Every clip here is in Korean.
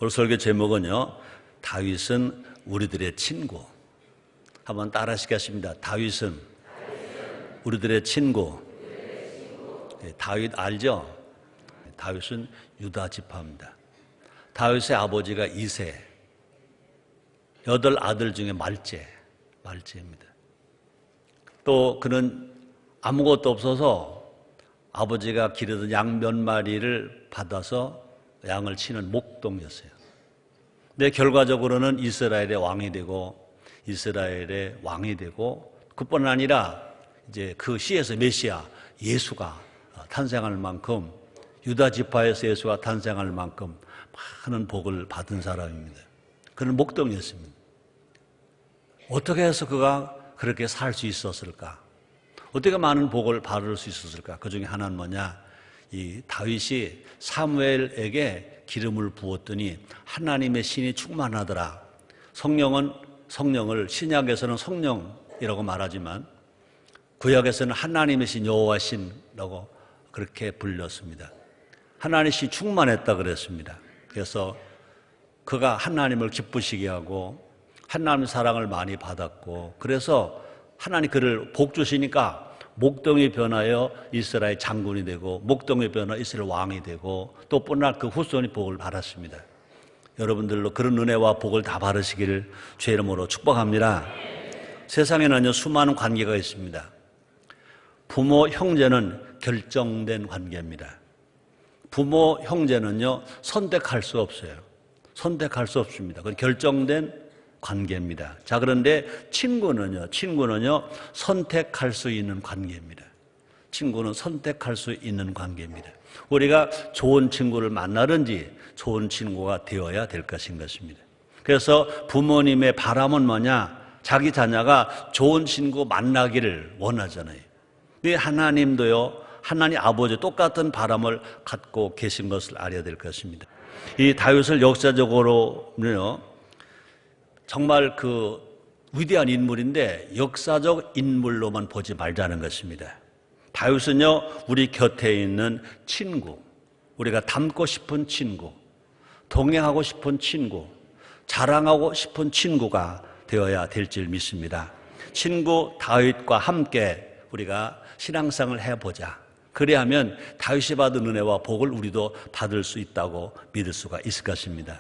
오늘 설교 제목은요, 다윗은 우리들의 친구. 한번 따라 하시겠습니다. 다윗은 우리들의 친구. 네, 다윗 알죠? 다윗은 유다 지파입니다. 다윗의 아버지가 이새, 8아들 중에 말째입니다. 또 그는 아무것도 없어서 아버지가 기르던 양 몇 마리를 받아서 양을 치는 목동이었어요. 근데 결과적으로는 이스라엘의 왕이 되고 그뿐 아니라 이제 그 시에서 메시아 예수가 탄생할 만큼, 유다 지파에서 예수가 탄생할 만큼 많은 복을 받은 사람입니다. 그는 목동이었습니다. 어떻게 해서 그가 그렇게 살 수 있었을까? 어떻게 많은 복을 받을 수 있었을까? 그 중에 하나는 뭐냐? 이 다윗이 사무엘에게 기름을 부었더니 하나님의 신이 충만하더라. 성령을 신약에서는 성령이라고 말하지만 구약에서는 하나님의 신, 여호와 신이라고 그렇게 불렸습니다. 하나님의 신이 충만했다 그랬습니다. 그래서 그가 하나님을 기쁘시게 하고 하나님의 사랑을 많이 받았고, 그래서 하나님 그를 복 주시니까 목동이 변하여 이스라엘 장군이 되고, 목동이 변하여 이스라엘 왕이 되고, 또 뿐만 그 후손이 복을 받았습니다. 여러분들로 그런 은혜와 복을 다 받으시기를 주의 이름으로 축복합니다. 세상에는요, 수많은 관계가 있습니다. 부모, 형제는 결정된 관계입니다. 부모, 형제는요, 선택할 수 없어요. 선택할 수 없습니다. 그건 결정된 관계입니다. 자, 그런데 친구는요, 선택할 수 있는 관계입니다. 친구는 선택할 수 있는 관계입니다. 우리가 좋은 친구를 만나든지 좋은 친구가 되어야 될 것인 것입니다. 그래서 부모님의 바람은 뭐냐? 자기 자녀가 좋은 친구 만나기를 원하잖아요. 근데 하나님도요, 하나님 아버지 똑같은 바람을 갖고 계신 것을 알아야 될 것입니다. 이 다윗을 역사적으로는요, 정말 그 위대한 인물인데 역사적 인물로만 보지 말자는 것입니다. 다윗은요, 우리 곁에 있는 친구, 우리가 닮고 싶은 친구, 동행하고 싶은 친구, 자랑하고 싶은 친구가 되어야 될 줄 믿습니다. 친구 다윗과 함께 우리가 신앙생활을 해보자. 그래야면 다윗이 받은 은혜와 복을 우리도 받을 수 있다고 믿을 수가 있을 것입니다.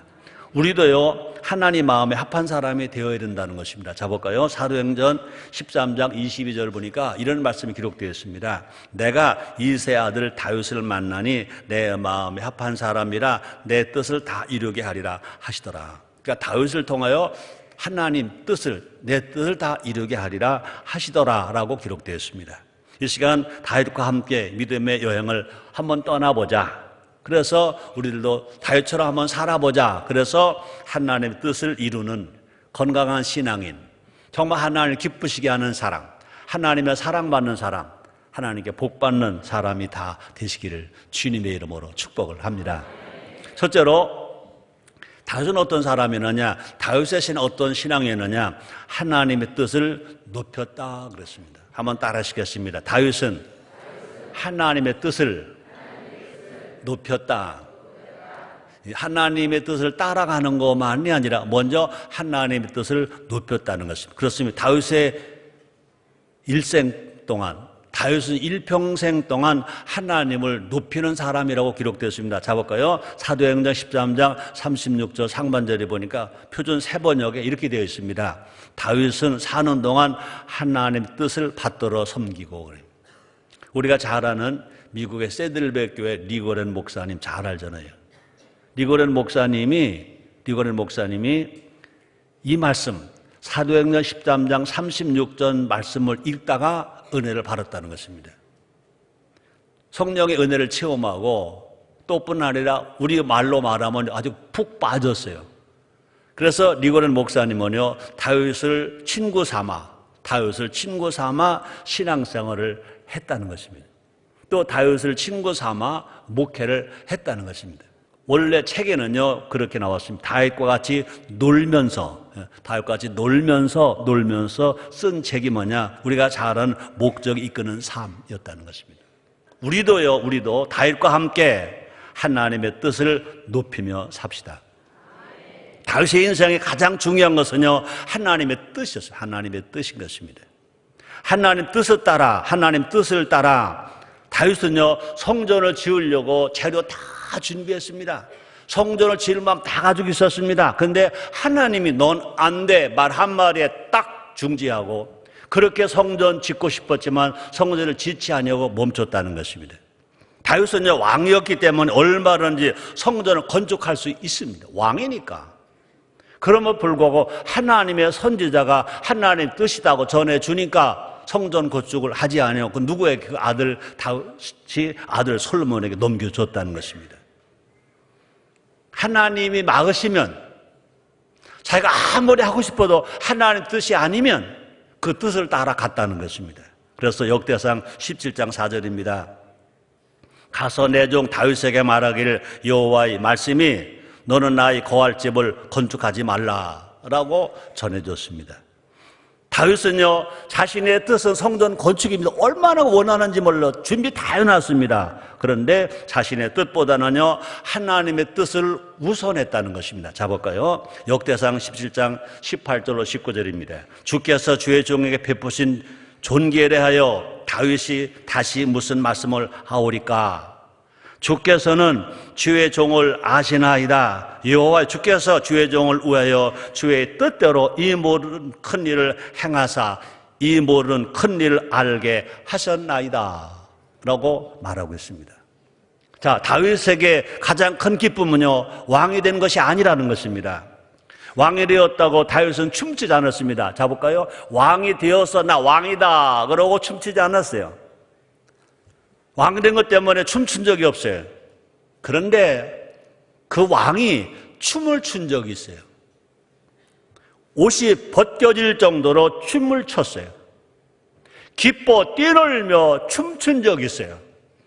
우리도요, 하나님 마음에 합한 사람이 되어야 된다는 것입니다. 자, 볼까요? 사도행전 13장 22절 보니까 이런 말씀이 기록되어 있습니다. 내가 이새의 아들 다윗을 만나니 내 마음에 합한 사람이라 내 뜻을 다 이루게 하리라 하시더라. 그러니까 다윗을 통하여 하나님 뜻을, 내 뜻을 다 이루게 하리라 하시더라 라고 기록되어 있습니다. 이 시간 다윗과 함께 믿음의 여행을 한번 떠나보자. 그래서 우리들도 다윗처럼 한번 살아보자. 그래서 하나님의 뜻을 이루는 건강한 신앙인, 정말 하나님을 기쁘시게 하는 사람, 하나님의 사랑받는 사람, 하나님께 복받는 사람이 다 되시기를 주님의 이름으로 축복을 합니다. 첫째로 다윗은 어떤 사람이었느냐? 다윗의 신은 어떤 신앙이었느냐? 하나님의 뜻을 높였다 그랬습니다. 한번 따라 하시겠습니다. 다윗은 하나님의 뜻을 높였다. 하나님의 뜻을 따라가는 것만이 아니라 먼저 하나님의 뜻을 높였다는 것입니다. 그렇습니다. 다윗의 일생 동안, 다윗은 일평생 동안 하나님을 높이는 사람이라고 기록되었습니다. 자, 볼까요? 사도행전 13장 36절 상반절에 보니까 표준 세번역에 이렇게 되어 있습니다. 다윗은 사는 동안 하나님의 뜻을 받들어 섬기고 그래요. 우리가 잘 아는 미국의 세들백 교회 리거렌 목사님 잘 알잖아요. 리거렌 목사님이 이 말씀, 사도행전 13장 36절 말씀을 읽다가 은혜를 받았다는 것입니다. 성령의 은혜를 체험하고 또 뿐 아니라 우리 말로 말하면 아주 푹 빠졌어요. 그래서 리거렌 목사님은요, 다윗을 친구 삼아 신앙생활을 했다는 것입니다. 또 다윗을 친구 삼아 목회를 했다는 것입니다. 원래 책에는요, 그렇게 나왔습니다. 다윗과 같이 놀면서 쓴 책이 뭐냐? 우리가 잘 아는 목적이 이끄는 삶이었다는 것입니다. 우리도 다윗과 함께 하나님의 뜻을 높이며 삽시다. 다윗의 인생에 가장 중요한 것은요, 하나님의 뜻이었어요. 하나님의 뜻인 것입니다. 하나님 뜻을 따라 다윗은요, 성전을 지으려고 재료 다 준비했습니다. 성전을 지을 마음 다 가지고 있었습니다. 그런데 하나님이 넌 안 돼 말 한마디에 딱 중지하고, 그렇게 성전 짓고 싶었지만 성전을 짓지 않으려고 멈췄다는 것입니다. 다윗은요, 왕이었기 때문에 얼마든지 성전을 건축할 수 있습니다. 왕이니까. 그럼에도 불구하고 하나님의 선지자가 하나님 뜻이다고 전해주니까 성전 건축을 하지 않으려고 누구에게? 그 아들 다윗이 아들 솔로몬에게 넘겨줬다는 것입니다. 하나님이 막으시면, 자기가 아무리 하고 싶어도 하나님 뜻이 아니면 그 뜻을 따라갔다는 것입니다. 그래서 역대상 17장 4절입니다. 가서 내 종 다윗에게 말하기를 여호와의 말씀이 너는 나의 거할 집을 건축하지 말라라고 전해줬습니다. 다윗은요, 자신의 뜻은 성전 건축입니다. 얼마나 원하는지 몰라 준비 다 해놨습니다. 그런데 자신의 뜻보다는요, 하나님의 뜻을 우선했다는 것입니다. 자, 볼까요? 역대상 17장 18절로 19절입니다. 주께서 주의 종에게 베푸신 존귀에 대하여 다윗이 다시 무슨 말씀을 하오리까? 주께서는 주의 종을 아시나이다. 여호와 주께서 주의 종을 위하여 주의 뜻대로 이 모든 큰 일을 행하사 이 모든 큰 일을 알게 하셨나이다 라고 말하고 있습니다. 자, 다윗에게 가장 큰 기쁨은요, 왕이 된 것이 아니라는 것입니다. 왕이 되었다고 다윗은 춤추지 않았습니다. 자, 볼까요? 왕이 되어서 나 왕이다 그러고 춤추지 않았어요. 왕이 된 것 때문에 춤춘 적이 없어요. 그런데 그 왕이 춤을 춘 적이 있어요. 옷이 벗겨질 정도로 춤을 췄어요. 기뻐 뛰놀며 춤춘 적이 있어요.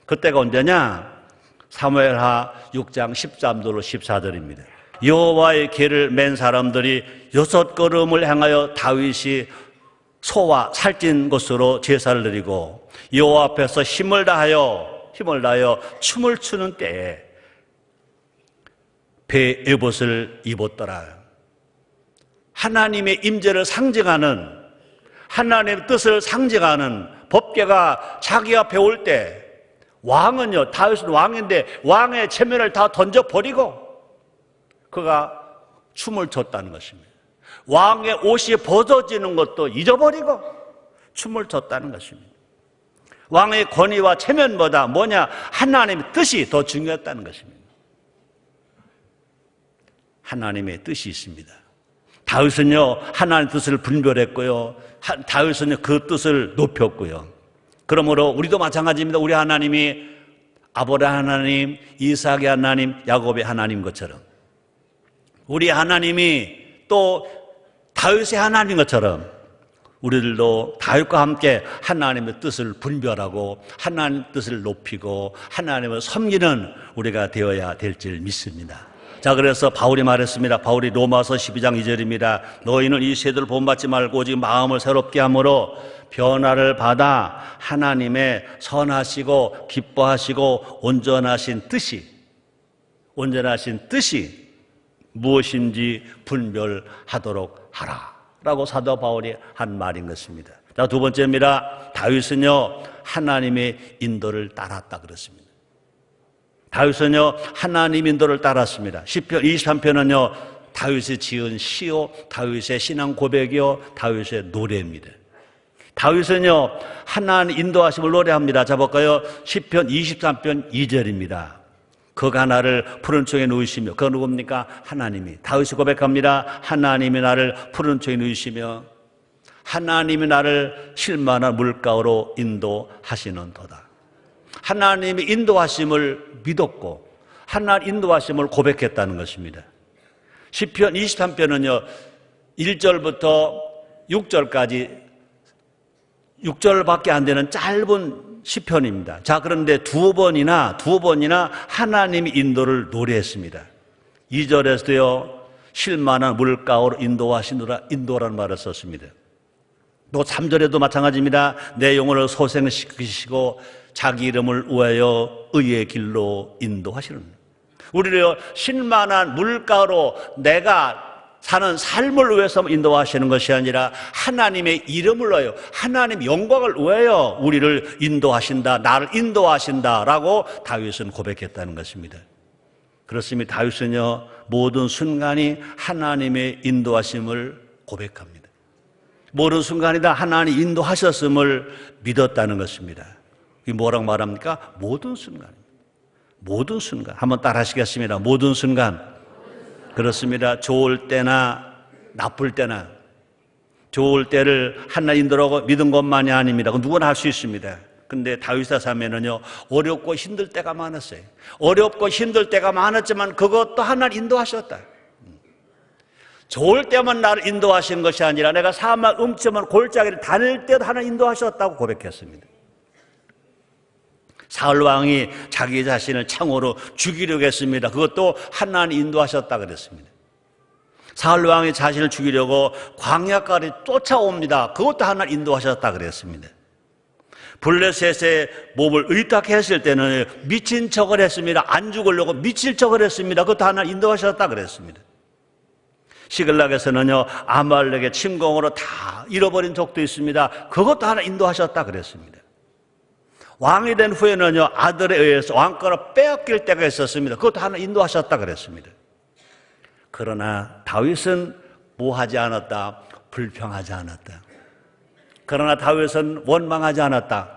그때가 언제냐? 사무엘하 6장 13절로 14절입니다. 여호와의 길을 맨 사람들이 6걸음을 행하여 다윗이 소와 살찐 것으로 제사를 드리고 여호와 앞에서 힘을 다하여 춤을 추는 때에 배 에봇을 입었더라. 하나님의 임재를 상징하는, 하나님의 뜻을 상징하는 법궤가 자기 앞에 올 때, 왕은요, 다윗은 왕인데 왕의 체면을 다 던져버리고 그가 춤을 췄다는 것입니다. 왕의 옷이 벗어지는 것도 잊어버리고 춤을 췄다는 것입니다. 왕의 권위와 체면보다 뭐냐? 하나님의 뜻이 더 중요했다는 것입니다. 하나님의 뜻이 있습니다. 다윗은요, 하나님의 뜻을 분별했고요, 다윗은요, 그 뜻을 높였고요. 그러므로 우리도 마찬가지입니다. 우리 하나님이 아브라함 하나님, 이삭의 하나님, 야곱의 하나님 것처럼, 우리 하나님이 또 다윗의 하나님 것처럼 우리들도 다윗과 함께 하나님의 뜻을 분별하고 하나님의 뜻을 높이고 하나님을 섬기는 우리가 되어야 될 줄 믿습니다. 자, 그래서 바울이 말했습니다. 바울이 로마서 12장 2절입니다. 너희는 이 세대를 본받지 말고 오직 마음을 새롭게 함으로 변화를 받아 하나님의 선하시고 기뻐하시고 온전하신 뜻이 무엇인지 분별하도록 하라 라고 사도 바울이 한 말인 것입니다. 자, 두 번째입니다. 다윗은요, 하나님의 인도를 따랐다 그랬습니다. 다윗은요, 하나님 인도를 따랐습니다. 시편 23편은요, 다윗이 지은 시요, 다윗의 신앙 고백이요, 다윗의 노래입니다. 다윗은요, 하나님 인도하심을 노래합니다. 자, 볼까요? 시편 23편 2절입니다. 그가 나를 푸른 초에 누이시며, 그가 누굽니까? 하나님이. 다윗이 고백합니다. 하나님이 나를 푸른 초에 누이시며 하나님이 나를 쉴만한 물가로 인도하시는도다. 하나님이 인도하심을 믿었고 하나님 인도하심을 고백했다는 것입니다. 시편 23편은요, 1절부터 6절까지 6절밖에 안 되는 짧은 시편입니다. 자, 그런데 두 번이나 하나님의 인도를 노래했습니다. 2절에서도요, 쉴만한 물가로 인도하시노라, 인도라는 말을 썼습니다. 또 3절에도 마찬가지입니다. 내 영혼을 소생시키시고 자기 이름을 위하여 의의 길로 인도하시는, 우리를 쉴만한 물가로 내가 사는 삶을 위해서 인도하시는 것이 아니라 하나님의 이름을 위하여, 하나님의 영광을 위하여 우리를 인도하신다, 나를 인도하신다라고 다윗은 고백했다는 것입니다. 그렇습니다. 다윗은요, 모든 순간이 하나님의 인도하심을 고백합니다. 모든 순간이 다 하나님이 인도하셨음을 믿었다는 것입니다. 이 뭐라고 말합니까? 모든 순간입니다. 모든 순간. 한번 따라 하시겠습니다. 모든 순간. 그렇습니다. 좋을 때나 나쁠 때나. 좋을 때를 하나님 인도라고 믿은 것만이 아닙니다. 누구나 할 수 있습니다. 근데 다윗의 삶에는요, 어렵고 힘들 때가 많았어요. 어렵고 힘들 때가 많았지만 그것도 하나님 인도하셨다. 좋을 때만 나를 인도하신 것이 아니라 내가 사막 음침한 골짜기를 다닐 때도 하나님 인도하셨다고 고백했습니다. 사울 왕이 자기 자신을 창으로 죽이려고 했습니다. 그것도 하나님 인도하셨다 그랬습니다. 사울 왕이 자신을 죽이려고 광야까지 쫓아옵니다. 그것도 하나님 인도하셨다 그랬습니다. 블레셋의 몸을 의탁해 했을 때는 미친 척을 했습니다. 안 죽으려고 미칠 척을 했습니다. 그것도 하나님 인도하셨다 그랬습니다. 시글락에서는요, 아말렉의 침공으로 다 잃어버린 적도 있습니다. 그것도 하나님 인도하셨다 그랬습니다. 왕이 된 후에는요, 아들에 의해서 왕권을 빼앗길 때가 있었습니다. 그것도 하나님 인도하셨다 그랬습니다. 그러나 다윗은 뭐하지 않았다? 불평하지 않았다. 그러나 다윗은 원망하지 않았다.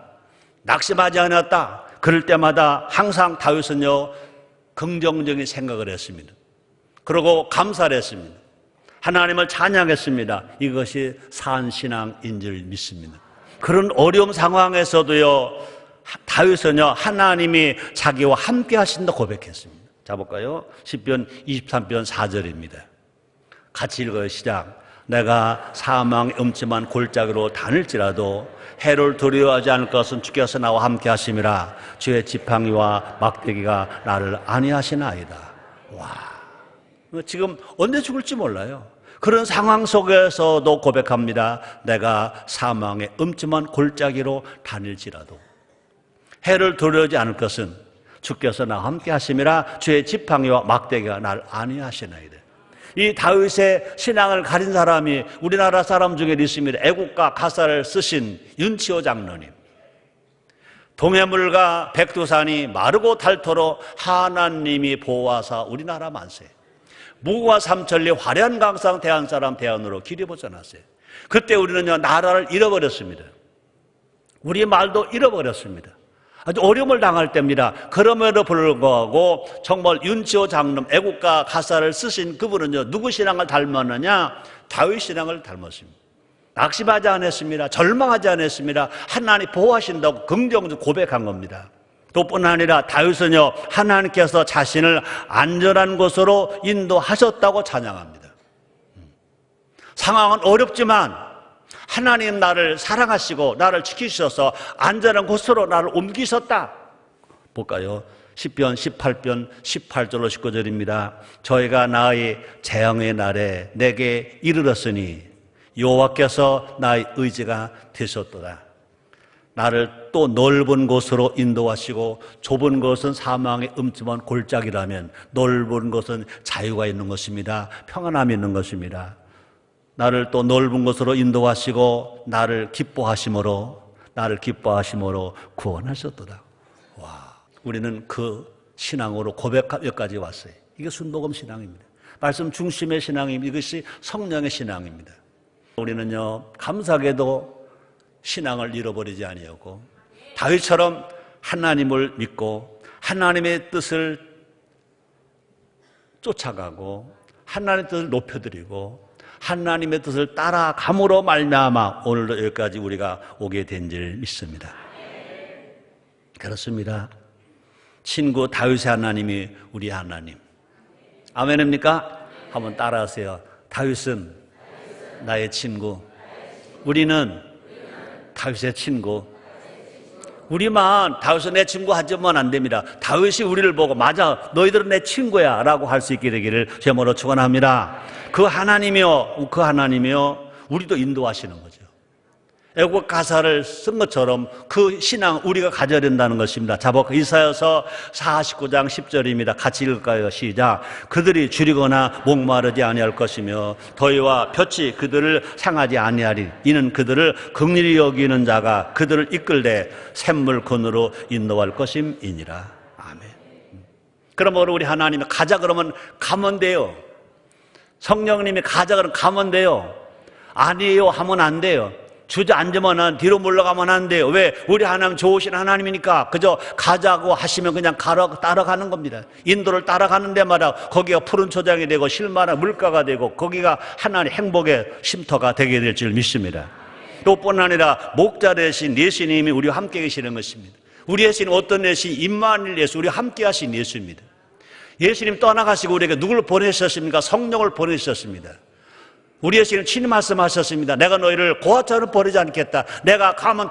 낙심하지 않았다. 그럴 때마다 항상 다윗은요, 긍정적인 생각을 했습니다. 그리고 감사를 했습니다. 하나님을 찬양했습니다. 이것이 산신앙인 줄 믿습니다. 그런 어려운 상황에서도요, 다윗은요, 하나님이 자기와 함께 하신다 고백했습니다. 자, 볼까요? 시편 23편 4절입니다. 같이 읽어요. 시작. 내가 사망의 음침한 골짜기로 다닐지라도 해를 두려워하지 않을 것은 주께서 나와 함께 하심이라. 주의 지팡이와 막대기가 나를 안위하시나이다. 와, 지금 언제 죽을지 몰라요. 그런 상황 속에서도 고백합니다. 내가 사망의 음침한 골짜기로 다닐지라도 해를 두려워하지 않을 것은 주께서 나와 함께 하심이라. 주의 지팡이와 막대기가 나를 안위하시나이다. 이 다윗의 신앙을 가진 사람이 우리나라 사람 중에 있습니다. 애국가 가사를 쓰신 윤치호 장로님. 동해물과 백두산이 마르고 닳도록 하나님이 보호하사 우리나라 만세. 무구와 삼천리 화려한 강상 대한사람 대안으로 길이 벗어났어요. 그때 우리는요, 나라를 잃어버렸습니다. 우리 말도 잃어버렸습니다. 아주 어려움을 당할 때입니다. 그럼에도 불구하고 정말 윤치호 장로 애국가 가사를 쓰신 그분은요, 누구 신앙을 닮았느냐? 다윗 신앙을 닮았습니다. 낙심하지 않았습니다. 절망하지 않았습니다. 하나님 보호하신다고 긍정적으로 고백한 겁니다. 또뿐 아니라 다윗은요, 하나님께서 자신을 안전한 곳으로 인도하셨다고 찬양합니다. 상황은 어렵지만 하나님 나를 사랑하시고 나를 지키셔서 안전한 곳으로 나를 옮기셨다. 볼까요? 시편 18편 18절로 19절입니다. 저희가 나의 재앙의 날에 내게 이르렀으니 여호와께서 나의 의지가 되셨도다. 나를 또 넓은 곳으로 인도하시고 좁은 곳은 사망의 음침한 골짜기라면 넓은 곳은 자유가 있는 것입니다. 평안함이 있는 것입니다. 나를 또 넓은 곳으로 인도하시고 나를 기뻐하심으로 구원하셨도다. 와, 우리는 그 신앙으로 고백까지 왔어요. 이게 순복음 신앙입니다. 말씀 중심의 신앙입니다. 이것이 성령의 신앙입니다. 우리는요, 감사하게도 신앙을 잃어버리지 아니하고 다윗처럼 하나님을 믿고 하나님의 뜻을 쫓아가고 하나님의 뜻을 높여드리고 하나님의 뜻을 따라감으로 말미암아 오늘도 여기까지 우리가 오게 된 줄 믿습니다. 그렇습니다. 친구 다윗의 하나님이 우리 하나님. 아멘입니까? 한번 따라하세요. 다윗은 나의 친구. 우리는 다윗의 친구. 우리만 다윗은 내 친구 하지만 안 됩니다. 다윗이 우리를 보고 맞아, 너희들은 내 친구야 라고 할 수 있게 되기를 제모로 축원합니다. 그 하나님이요 우리도 인도하시는 거죠. 애국 가사를 쓴 것처럼 그 신앙 우리가 가져야 된다는 것입니다. 자복 이사야서 49장 10절입니다. 같이 읽을까요? 시작. 그들이 줄이거나 목마르지 아니할 것이며 더위와 볕이 그들을 상하지 아니하리. 이는 그들을 긍휼히 여기는 자가 그들을 이끌되 샘물 근으로 인도할 것임이니라. 아멘. 그러므로 우리 하나님이 가자 그러면 가면 돼요. 성령님이 가자 그러면 가면 돼요. 아니에요 하면 안 돼요. 주저앉으면 뒤로 물러가면 안 돼요. 왜? 우리 하나님 좋으신 하나님이니까 그저 가자고 하시면 그냥 따라가는 겁니다. 인도를 따라가는 데마다 거기가 푸른 초장이 되고 실만한 물가가 되고 거기가 하나님의 행복의 쉼터가 되게 될 줄 믿습니다. 또뿐 아니라 목자 되신 예수님이 우리와 함께 계시는 것입니다. 우리 예수님 어떤 예수? 임마누엘 예수, 우리와 함께 하신 예수입니다. 예수님 떠나가시고 우리에게 누굴 보내셨습니까? 성령을 보내셨습니다. 우리 예수님 친히 말씀하셨습니다. 내가 너희를 고아처럼 버리지 않겠다. 내가 가면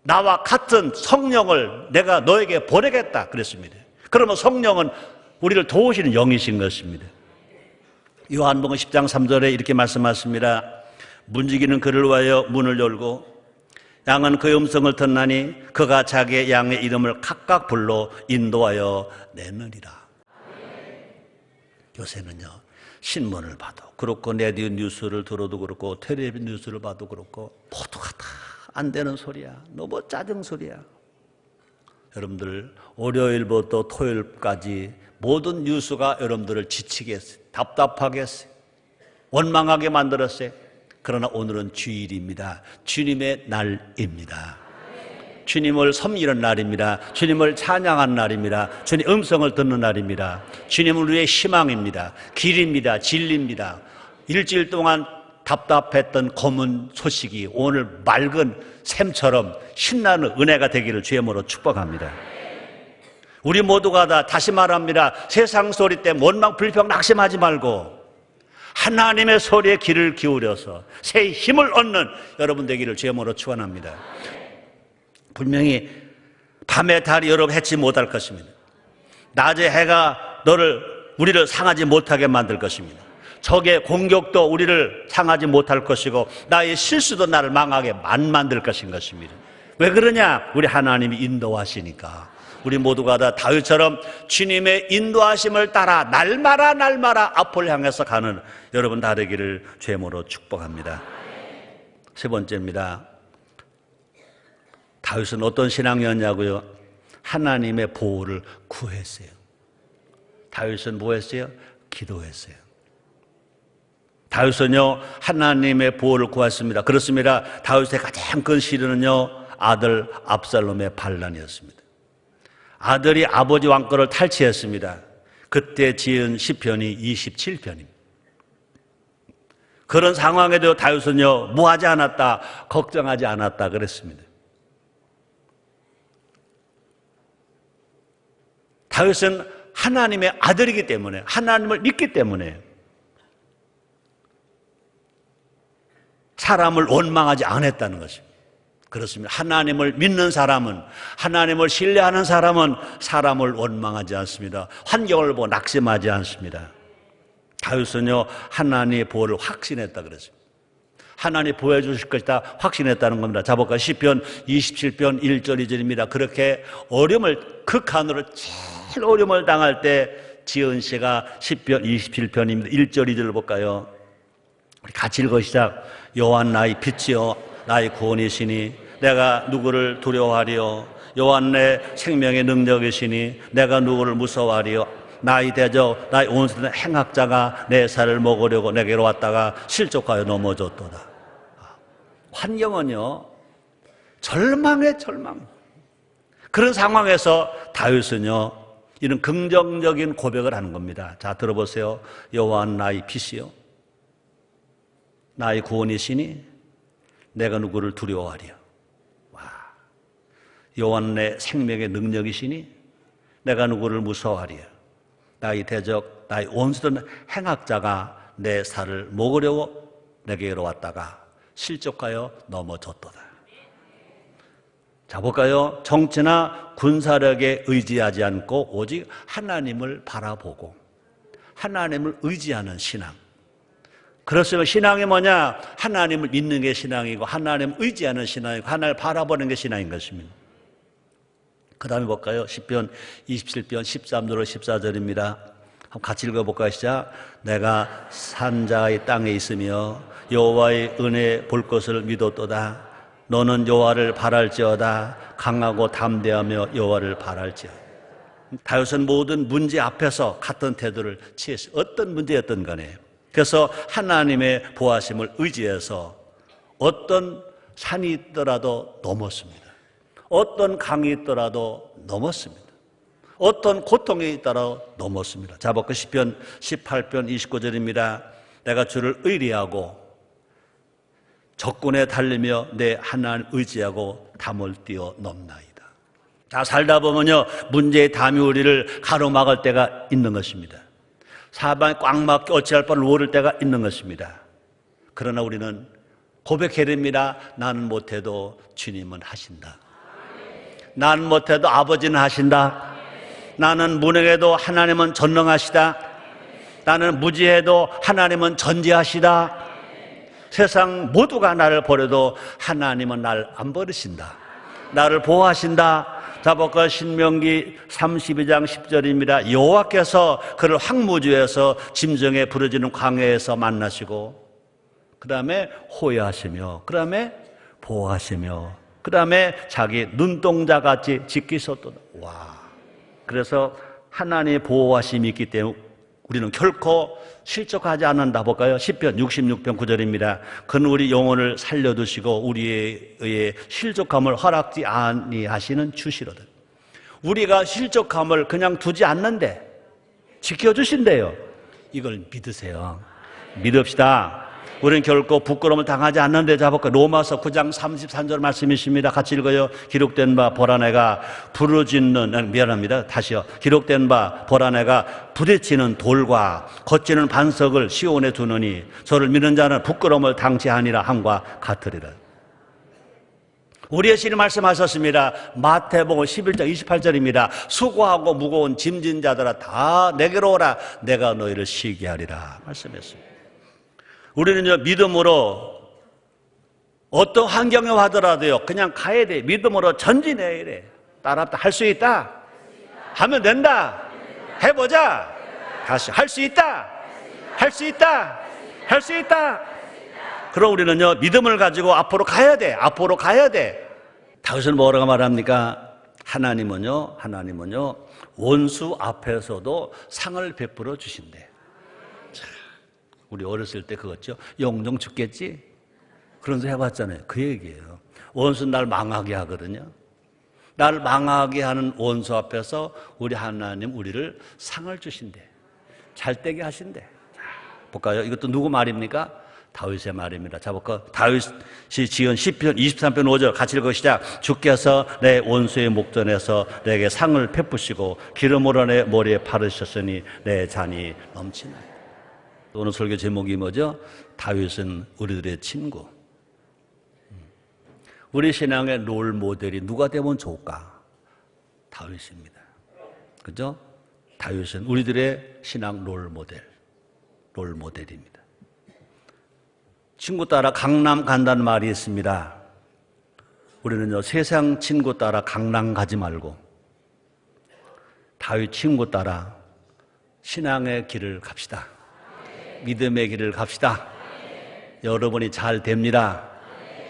나와 같은 성령을 내가 너에게 보내겠다 그랬습니다. 그러면 성령은 우리를 도우시는 영이신 것입니다. 요한복음 10장 3절에 이렇게 말씀하십니다. 문지기는 그를 위하여 문을 열고 양은 그의 음성을 듣나니 그가 자기의 양의 이름을 각각 불러 인도하여 내느니라. 요새는요 신문을 봐도 그렇고 라디오 뉴스를 들어도 그렇고 텔레비전 뉴스를 봐도 그렇고 모두가 다 안 되는 소리야. 너무 짜증 소리야. 여러분들 월요일부터 토요일까지 모든 뉴스가 여러분들을 지치게 했어요. 답답하게 했어요. 원망하게 만들었어요. 그러나 오늘은 주일입니다. 주님의 날입니다. 주님을 섬기는 날입니다. 주님을 찬양하는 날입니다. 주님 음성을 듣는 날입니다. 주님은 우리의 희망입니다. 길입니다. 진리입니다. 일주일 동안 답답했던 고문 소식이 오늘 맑은 샘처럼 신나는 은혜가 되기를 주의 이름으로 축복합니다. 우리 모두가 다 다시 말합니다. 세상 소리 때문에 원망 불평 낙심하지 말고 하나님의 소리에 귀를 기울여서 새 힘을 얻는 여러분 되기를 주의 이름으로 축원합니다. 분명히 밤에 달이 여러분 해치 못할 것입니다. 낮에 해가 우리를 상하지 못하게 만들 것입니다. 적의 공격도 우리를 상하지 못할 것이고 나의 실수도 나를 망하게 안 만들 것입니다. 왜 그러냐? 우리 하나님이 인도하시니까. 우리 모두가 다 다윗처럼 주님의 인도하심을 따라 날마다 앞을 향해서 가는 여러분 다 되기를 주의 이름으로 축복합니다. 세 번째입니다. 다윗은 어떤 신앙이었냐고요? 하나님의 보호를 구했어요. 다윗은 뭐 했어요? 기도했어요. 다윗은요 하나님의 보호를 구했습니다. 그렇습니다. 다윗의 가장 큰 시련은요 아들 압살롬의 반란이었습니다. 아들이 아버지 왕권을 탈취했습니다. 그때 지은 시편이 27편입니다. 그런 상황에도 다윗은요 무하지 않았다, 걱정하지 않았다 그랬습니다. 다윗은 하나님의 아들이기 때문에, 하나님을 믿기 때문에 사람을 원망하지 않았다는 것입니다. 그렇습니다. 하나님을 믿는 사람은, 하나님을 신뢰하는 사람은 사람을 원망하지 않습니다. 환경을 보고 낙심하지 않습니다. 다윗은요 하나님의 보호를 확신했다 그랬습니다. 하나님 보호해 주실 것이다 확신했다는 겁니다. 자복과 시편 27편 1절 2절입니다. 그렇게 어려움을 극한으로 제일 어려움을 당할 때 지은 씨가 시편 27편입니다. 1절 2절을 볼까요? 우리 같이 읽으시자. 여호와 나의 빛이요 나의 구원이시니 내가 누구를 두려워하리요? 여호와 내 생명의 능력이시니 내가 누구를 무서워하리요? 나의 대적 나의 온수된 행악자가 내 살을 먹으려고 내게로 왔다가 실족하여 넘어졌도다. 환경은요 절망의 절망. 그런 상황에서 다윗은요 이런 긍정적인 고백을 하는 겁니다. 자 들어보세요. 여호와 나의 빛이요 나의 구원이시니 내가 누구를 두려워하리요? 와, 여호와 내 생명의 능력이시니 내가 누구를 무서워하리요? 나의 대적, 나의 원수된 행악자가 내 살을 먹으려고 내게로 왔다가 실족하여 넘어졌도다. 자 볼까요? 정치나 군사력에 의지하지 않고 오직 하나님을 바라보고 하나님을 의지하는 신앙. 그렇으면 신앙이 뭐냐? 하나님을 믿는 게 신앙이고 하나님을 의지하는 신앙이고 하나님을 바라보는 게 신앙인 것입니다. 그 다음에 볼까요? 시편 27편 13절 14절입니다. 한번 같이 읽어볼까요? 시작. 내가 산자의 땅에 있으며 여호와의 은혜 볼 것을 믿었도다. 너는 여호와를 바랄지어다. 강하고 담대하며 여호와를 바랄지어다. 다윗은 모든 문제 앞에서 같은 태도를 취했어요. 어떤 문제였던 간에. 그래서 하나님의 보호하심을 의지해서 어떤 산이 있더라도 넘었습니다. 어떤 강이 있더라도 넘었습니다. 어떤 고통이 있더라도 넘었습니다. 자, 볼까요? 시편 18편 29절입니다. 내가 주를 의리하고 적군에 달리며 내 하나님을 의지하고 담을 띄어 넘나이다. 자, 살다 보면요, 문제의 담이 우리를 가로막을 때가 있는 것입니다. 사방에 꽉 막혀 어찌할 바를 모를 때가 있는 것입니다. 그러나 우리는 고백해야 됩니다. 나는 못해도 주님은 하신다. 나는 못해도 아버지는 하신다. 나는 무능해도 하나님은 전능하시다. 나는 무지해도 하나님은 전지하시다. 세상 모두가 나를 버려도 하나님은 나를 안 버리신다. 나를 보호하신다. 자, 볼까요? 신명기 32장 10절입니다. 여호와께서 그를 황무지에서 짐승에 부러지는 광야에서 만나시고 그 다음에 호위하시며 그 다음에 보호하시며 그 다음에 자기 눈동자같이 지키셨도다. 와, 그래서 하나님의 보호하심이 있기 때문에 우리는 결코 실족하지 않는다. 볼까요? 시편 66편 9절입니다. 그는 우리 영혼을 살려두시고 우리에 의해 실족함을 허락지 아니하시는 주시로다. 우리가 실족함을 그냥 두지 않는데 지켜주신대요. 이걸 믿으세요. 믿읍시다. 우리는 결코 부끄러움을 당하지 않는데. 자볼까요? 로마서 9장 33절 말씀이십니다. 같이 읽어요. 기록된 바 보라 내가 부르짖는, 미안합니다. 다시요. 기록된 바 보라 내가 부딪히는 돌과 거치는 반석을 시온에 두느니 저를 믿는 자는 부끄러움을 당치 아니라 함과 같으리라. 우리의 신이 말씀하셨습니다. 마태복음 11장 28절입니다. 수고하고 무거운 짐진 자들아 다 내게로 오라. 내가 너희를 쉬게 하리라 말씀했습니다. 우리는요, 믿음으로 어떤 환경에 하더라도요, 그냥 가야 돼. 믿음으로 전진해야 돼. 따라합다. 할 수 있다. 하면 된다. 해보자. 다시 할 수 있다. 할 수 있다. 할 수 있다. 그럼 우리는요, 믿음을 가지고 앞으로 가야 돼. 앞으로 가야 돼. 다윗은 뭐라고 말합니까? 하나님은요, 원수 앞에서도 상을 베풀어 주신대. 우리 어렸을 때 그거죠. 영종 죽겠지? 그런 소리 해봤잖아요. 그 얘기예요. 원수는 날 망하게 하거든요. 나를 망하게 하는 원수 앞에서 우리 하나님 우리를 상을 주신대. 잘되게 하신대. 자, 볼까요? 이것도 누구 말입니까? 다윗의 말입니다. 자, 볼까요? 다윗이 지은 시편 23편 5절 같이 읽으시자. 주께서 내 원수의 목전에서 내게 상을 베푸시고 기름으로 내 머리에 바르셨으니 내 잔이 넘치나이다. 오늘 설교 제목이 뭐죠? 다윗은 우리들의 친구. 우리 신앙의 롤 모델이 누가 되면 좋을까? 다윗입니다. 그죠? 다윗은 우리들의 신앙 롤 모델입니다. 친구 따라 강남 간다는 말이 있습니다. 우리는요, 세상 친구 따라 강남 가지 말고 다윗 친구 따라 신앙의 길을 갑시다. 믿음의 길을 갑시다. 여러분이 잘 됩니다.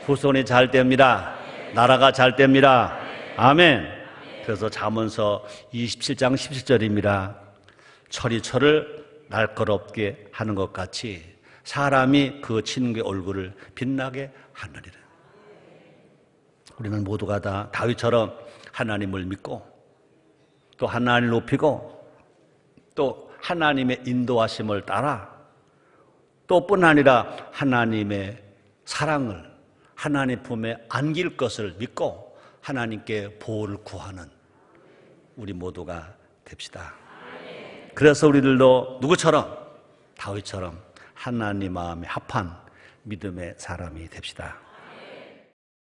후손이 잘 됩니다. 나라가 잘 됩니다. 아멘. 그래서 잠언서 27장 17절입니다. 철이 철을 날카롭게 하는 것 같이 사람이 그 친구의 얼굴을 빛나게 하느니라. 우리는 모두가 다 다윗처럼 하나님을 믿고 또 하나님을 높이고 또 하나님의 인도하심을 따라 또 뿐 아니라 하나님의 사랑을 하나님 품에 안길 것을 믿고 하나님께 보호를 구하는 우리 모두가 됩시다. 그래서 우리들도 누구처럼? 다윗처럼 하나님 마음에 합한 믿음의 사람이 됩시다.